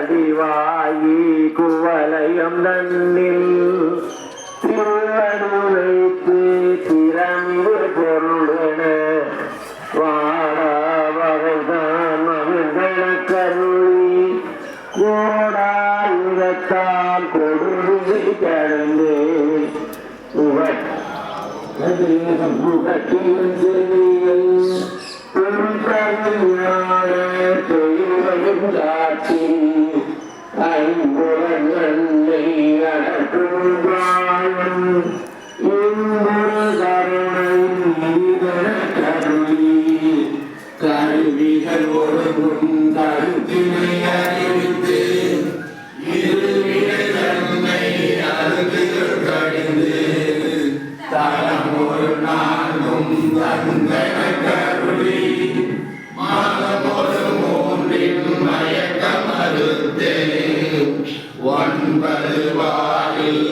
கடிவாயி குவலயம் தன்னில் திருவடி வைத்து திறந்து பொருளென வாழ வகைதான் மகிழ்ந்தன கருளி கோடாயுதத்தால் கொடுமை கடந்து முகத்தின் செவியில் காட்சி ஐம்புலன் நன்மை அடக்கும் கருணை கருவிகள் ஒழுங்கும் கருத்தினை அறிவித்து இருவினை தன்மை அருகில் கடிந்து தரம் ஒரு நாளும் தந்தன கருளி மாதமொரு மூன்றின் மயக்கம் அறுத்தே ஒன்பது வாயில்